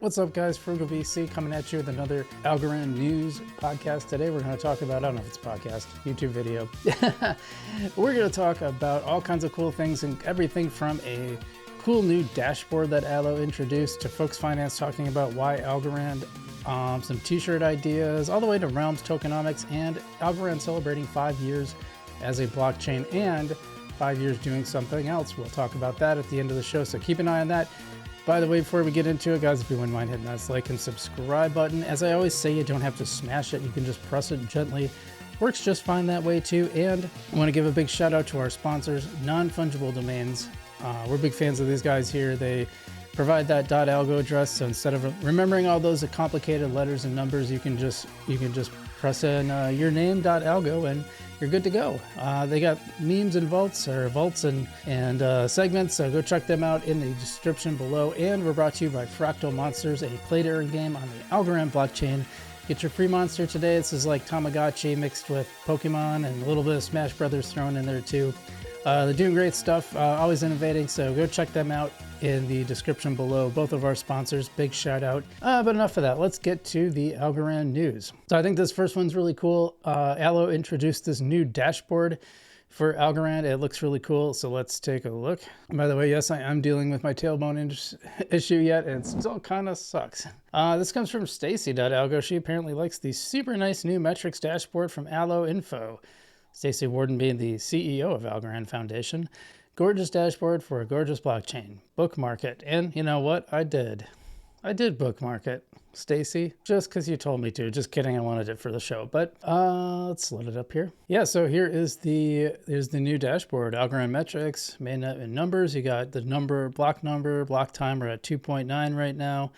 What's up, guys? Frugal VC coming at you with another Algorand news podcast. Today we're going to talk about, I don't know if it's a podcast, YouTube video. We're going to talk about all kinds of cool things and everything from a cool new dashboard that Allo introduced to Folks Finance talking about why Algorand, some t-shirt ideas, all the way to Realms tokenomics and Algorand celebrating 5 years as a blockchain and 5 years doing something else. We'll talk about that at the end of the show, so keep an eye on that. By the way, before we get into it, guys, if you wouldn't mind hitting that like and subscribe button. As I always say, you don't have to smash it. You can just press it gently. Works just fine that way too. And I want to give a big shout out to our sponsors, Non-Fungible Domains. We're big fans of these guys here. They provide that .algo address, so instead of remembering all those complicated letters and numbers, you can just press in your name .algo and you're good to go. They got memes and vaults and segments, so go check them out in the description below. And we're brought to you by Fractal Monsters, a play-to-earn game on the Algorand blockchain. Get your free monster today. This is like Tamagotchi mixed with Pokemon and a little bit of Smash Brothers thrown in there too. They're doing great stuff, always innovating, so go check them out in the description below. Both of our sponsors, big shout out. But enough of that. Let's get to the Algorand news. So I think this first one's really cool. Allo introduced this new dashboard for Algorand. It looks really cool, so let's take a look. By the way, yes, I am dealing with my tailbone issue yet, and it still kind of sucks. This comes from Stacy.algo. She apparently likes the super nice new metrics dashboard from Allo Info. Stacy Warden being the CEO of Algorand Foundation. Gorgeous dashboard for a gorgeous blockchain. Bookmark it. And you know what? I did bookmark it, Stacy, just because you told me to. Just kidding, I wanted it for the show. But let's load it up here. Yeah, so here's the new dashboard. Algorand metrics, main in numbers. You got the block time. We're at 2.9 right now.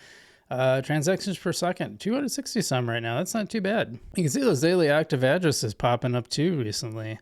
Transactions per second, 260 some right now. That's not too bad. You can see those daily active addresses popping up too recently.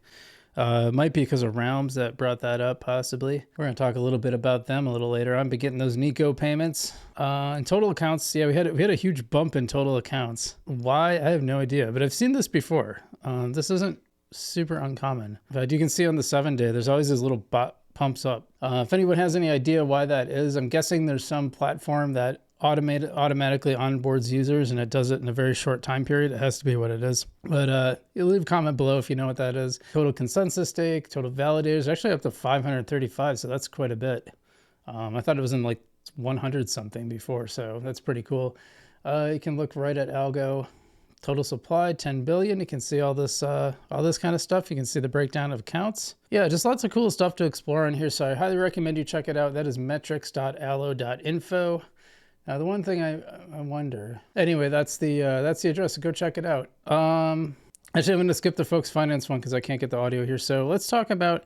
It might be because of Realms that brought that up, possibly. We're going to talk a little bit about them a little later on, but getting those Nico payments. And total accounts, yeah, we had a huge bump in total accounts. Why? I have no idea, but I've seen this before. This isn't super uncommon. But you can see on the 7-day, there's always this little pumps up. If anyone has any idea why that is, I'm guessing there's some platform that automatically onboards users and it does it in a very short time period. It has to be what it is. But you leave a comment below if you know what that is. Total consensus stake, total validators, actually up to 535, so that's quite a bit. I thought it was in like 100 something before, so that's pretty cool. You can look right at Algo. Total supply, 10 billion. You can see all this kind of stuff. You can see the breakdown of accounts. Yeah, just lots of cool stuff to explore on here, so I highly recommend you check it out. That is metrics.allo.info. Now, the one thing I wonder, anyway, that's the address, so go check it out. Actually, I'm going to skip the Folks Finance one because I can't get the audio here. So let's talk about,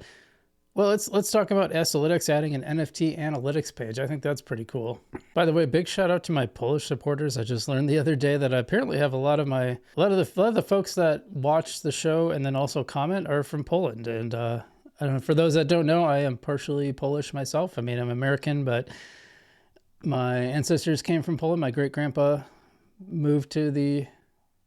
let's talk about Analytics adding an NFT analytics page. I think that's pretty cool. By the way, big shout out to my Polish supporters. I just learned the other day that I apparently have a lot of the folks that watch the show and then also comment are from Poland. And I don't know, for those that don't know, I am partially Polish myself. I mean, I'm American, but my ancestors came from Poland. My great-grandpa moved to the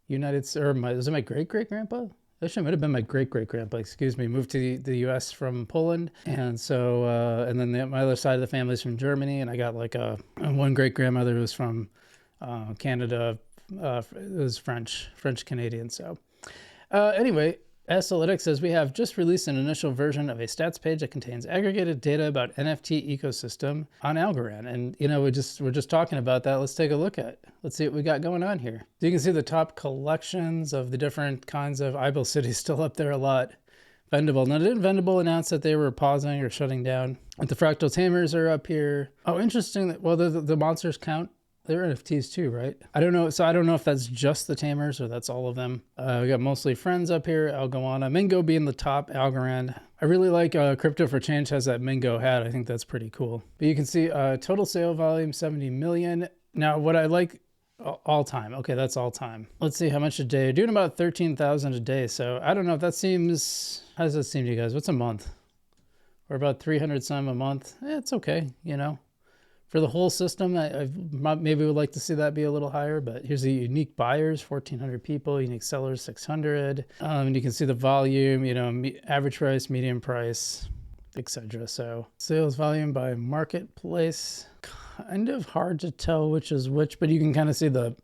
United States, or was it my great-great-grandpa? Actually, it might have been my great-great-grandpa, excuse me, moved to the U.S. from Poland. And so, and then my other side of the family is from Germany, and I got like one great-grandmother who was from Canada. It was French-Canadian. So anyway, Analytics says we have just released an initial version of a stats page that contains aggregated data about NFT ecosystem on Algorand. And you know, we're just talking about that. Let's take a look at it. Let's see what we got going on here. So you can see the top collections of the different kinds of Ibel cities still up there a lot. Vendable. Now, didn't Vendable announce that they were pausing or shutting down? But the Fractal Tamers are up here. Oh, interesting. Well, the monsters count. They're NFTs too, right? I don't know. So I don't know if that's just the Tamers or that's all of them. We got mostly friends up here. Algoana, Mingo being the top. Algorand. I really like Crypto for Change has that Mingo hat. I think that's pretty cool. But you can see total sale volume 70 million. Now, what I like all time. Okay, that's all time. Let's see how much a day. Doing about 13,000 a day. So I don't know if that seems. How does that seem to you guys? What's a month? We're about 300 some a month. It's okay, you know. For the whole system, I maybe would like to see that be a little higher, but here's the unique buyers, 1,400 people, unique sellers, 600. And you can see the volume, you know, average price, median price, etc. So sales volume by marketplace. kind of hard to tell which is which, but you can kind of see the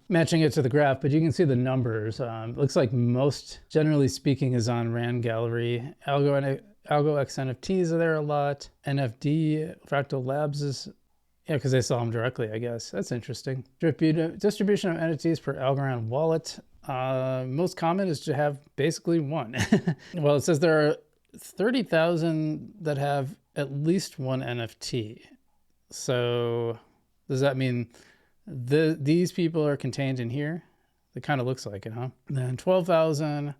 matching it to the graph, but you can see the numbers. Looks like most, generally speaking, is on Rand Gallery. Algo X NFTs are there a lot. NFD, Fractal Labs is, yeah, because they sell them directly, I guess. That's interesting. Distribution of NFTs per Algorand wallet. Most common is to have basically one. Well, it says there are 30,000 that have at least one NFT. So does that mean these people are contained in here? It kind of looks like it, huh? And then 12,000.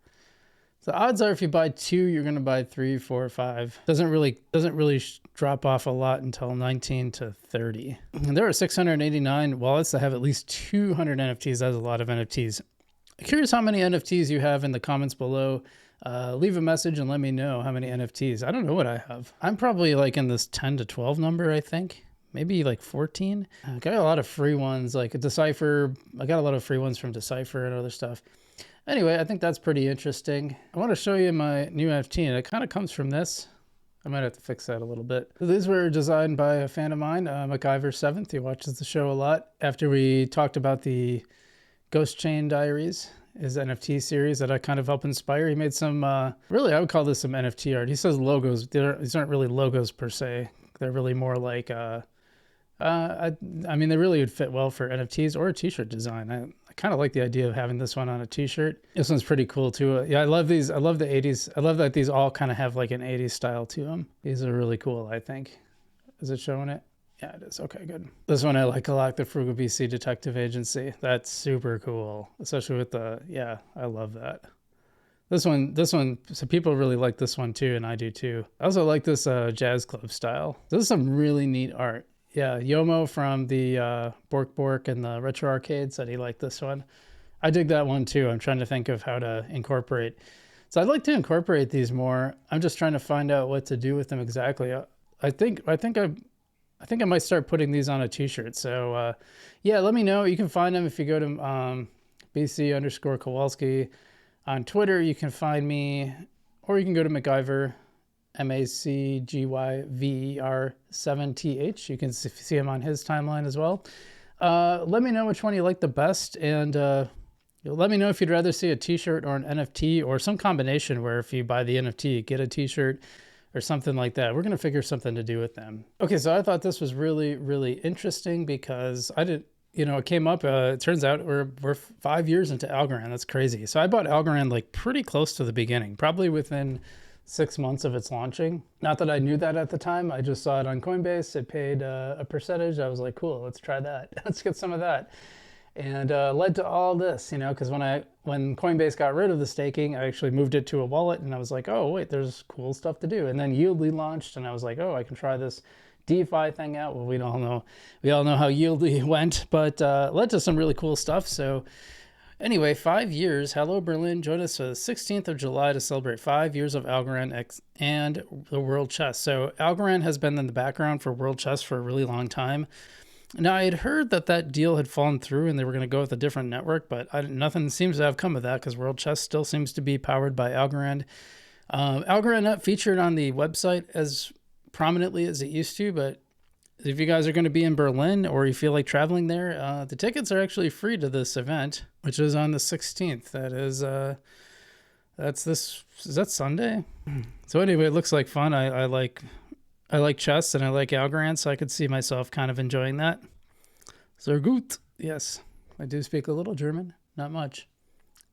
The odds are if you buy 2, you're going to buy 3, 4, 5. Doesn't really drop off a lot until 19 to 30. And there are 689 wallets that have at least 200 NFTs. That's a lot of NFTs. Curious how many NFTs you have in the comments below. Leave a message and let me know how many NFTs. I don't know what I have. I'm probably like in this 10 to 12 number, I think. Maybe like 14. I got a lot of free ones, like Decipher. I got a lot of free ones from Decipher and other stuff. Anyway, I think that's pretty interesting. I want to show you my new NFT, and it kind of comes from this. I might have to fix that a little bit. These were designed by a fan of mine, McIver7th. He watches the show a lot. After we talked about the Ghost Chain Diaries, his NFT series that I kind of helped inspire, he made some, really, I would call this some NFT art. He says logos. These aren't really logos per se. They're really more like, I mean, they really would fit well for NFTs or a t-shirt design. I kind of like the idea of having this one on a t-shirt. This one's pretty cool too. Yeah, I love these. I love the 80s. I love that these all kind of have like an 80s style to them. These are really cool, I think. Is it showing it? Yeah, it is. Okay, good. This one I like a lot, the Frugal BC Detective Agency. That's super cool, especially with the, yeah, I love that. This one, so people really like this one too, and I do too. I also like this Jazz Club style. This is some really neat art. Yeah, Yomo from the Bork and the Retro Arcade said he liked this one. I dig that one too. I'm trying to think of how to incorporate. So I'd like to incorporate these more. I'm just trying to find out what to do with them exactly. I think I might start putting these on a t-shirt. So yeah, let me know. You can find them if you go to BC_Kowalski on Twitter. You can find me, or you can go to MacGyver, MacGyver7th. You can see him on his timeline as well. Let me know which one you like the best, and let me know if you'd rather see a t-shirt or an NFT or some combination where if you buy the NFT, you get a t-shirt or something like that. We're going to figure something to do with them. Okay, so I thought this was really, really interesting because I didn't, it came up, it turns out we're 5 years into Algorand. That's crazy. So I bought Algorand like pretty close to the beginning, probably within 6 months of its launching. Not that I knew that at the time. I just saw it on Coinbase. It paid a percentage. I was like, cool, let's try that. Let's get some of that. And led to all this, because when Coinbase got rid of the staking, I actually moved it to a wallet, and I was like, oh, wait, there's cool stuff to do. And then Yieldly launched, and I was like, oh, I can try this DeFi thing out. Well, we all know how Yieldly went, but led to some really cool stuff. So anyway, 5 years. Hello, Berlin. Join us for the 16th of July to celebrate 5 years of Algorand and the World Chess. So Algorand has been in the background for World Chess for a really long time. Now, I had heard that deal had fallen through and they were going to go with a different network, but nothing seems to have come of that because World Chess still seems to be powered by Algorand. Algorand not featured on the website as prominently as it used to, but if you guys are going to be in Berlin or you feel like traveling there, the tickets are actually free to this event, which is on the 16th. That is, is that Sunday? So anyway, it looks like fun. I like chess and I like Algorand, so I could see myself kind of enjoying that. Sehr gut. Yes, I do speak a little German, not much.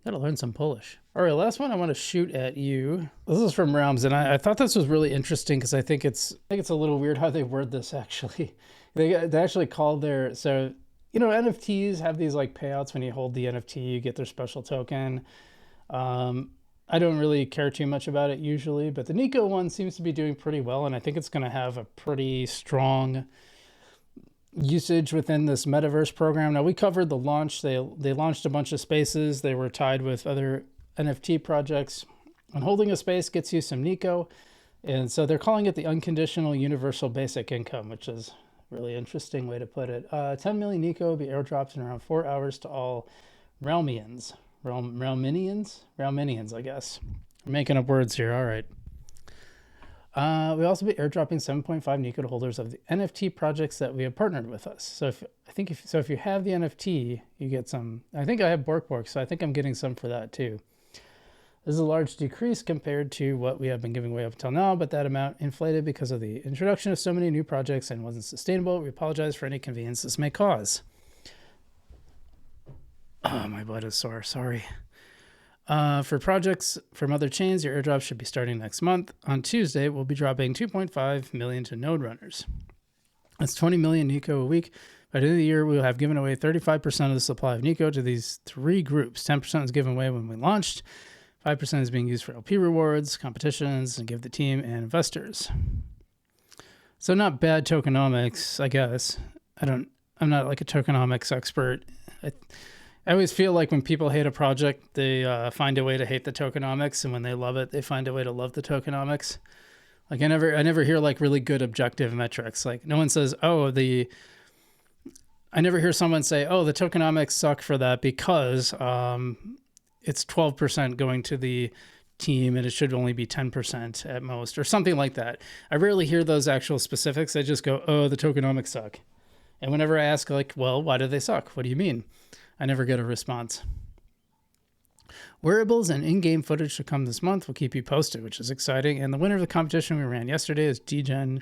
Gotta learn some Polish. All right, last one I want to shoot at you. This is from Realms, and I thought this was really interesting because I think it's a little weird how they word this actually. They actually called NFTs have these like payouts when you hold the NFT, you get their special token. I don't really care too much about it usually, but the Nico one seems to be doing pretty well, and I think it's going to have a pretty strong usage within this metaverse program. Now, we covered the launch. They launched a bunch of spaces. They were tied with other NFT projects, and holding a space gets you some Nico, and so they're calling it the unconditional universal basic income, which is a really interesting way to put it. 10 million Nico will be airdropped in around 4 hours to all Realmians, I guess. I'm making up words here. All right. We'll also be airdropping 7.5 Nico to holders of the NFT projects that we have partnered with us. So if you have the NFT, you get some. I think I have Bork, so I think I'm getting some for that too. This is a large decrease compared to what we have been giving away up until now, but that amount inflated because of the introduction of so many new projects and wasn't sustainable. We apologize for any inconvenience this may cause. Oh, my butt is sore. Sorry. For projects from other chains, your airdrop should be starting next month. On Tuesday, we'll be dropping 2.5 million to node runners. That's 20 million Nico a week. By the end of the year, we will have given away 35% of the supply of Nico to these three groups. 10% was given away when we launched. 5% is being used for LP rewards, competitions, and give the team and investors. So not bad tokenomics, I guess. I'm not like a tokenomics expert. I always feel like when people hate a project, they find a way to hate the tokenomics, and when they love it, they find a way to love the tokenomics. Like I never hear like really good objective metrics. Like no one says, I never hear someone say, oh, the tokenomics suck for that because it's 12% going to the team and it should only be 10% at most or something like that. I rarely hear those actual specifics. I just go, oh, the tokenomics suck. And whenever I ask like, well, why do they suck? What do you mean? I never get a response. Wearables and in-game footage should come this month. We'll keep you posted, which is exciting. And the winner of the competition we ran yesterday is Degen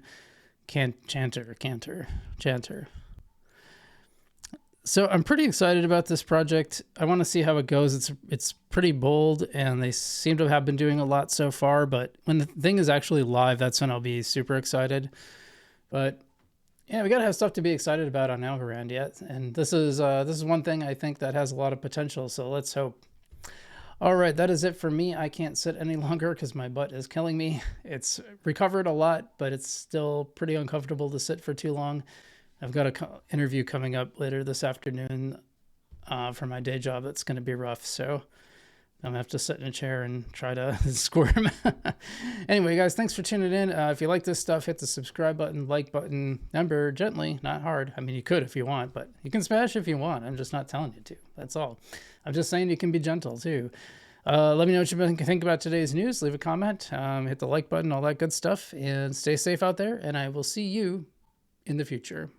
Chanter. So I'm pretty excited about this project. I want to see how it goes. It's pretty bold, and they seem to have been doing a lot so far. But when the thing is actually live, that's when I'll be super excited. But yeah, we gotta have stuff to be excited about on Algorand yet. And this is one thing I think that has a lot of potential. So let's hope. All right, that is it for me. I can't sit any longer because my butt is killing me. It's recovered a lot, but it's still pretty uncomfortable to sit for too long. I've got an interview coming up later this afternoon for my day job. That's going to be rough. So I'm going to have to sit in a chair and try to squirm. Anyway, guys, thanks for tuning in. If you like this stuff, hit the subscribe button, like button. Remember, gently, not hard. I mean, you could if you want, but you can smash if you want. I'm just not telling you to. That's all. I'm just saying you can be gentle, too. Let me know what you think about today's news. Leave a comment. Hit the like button, all that good stuff. And stay safe out there. And I will see you in the future.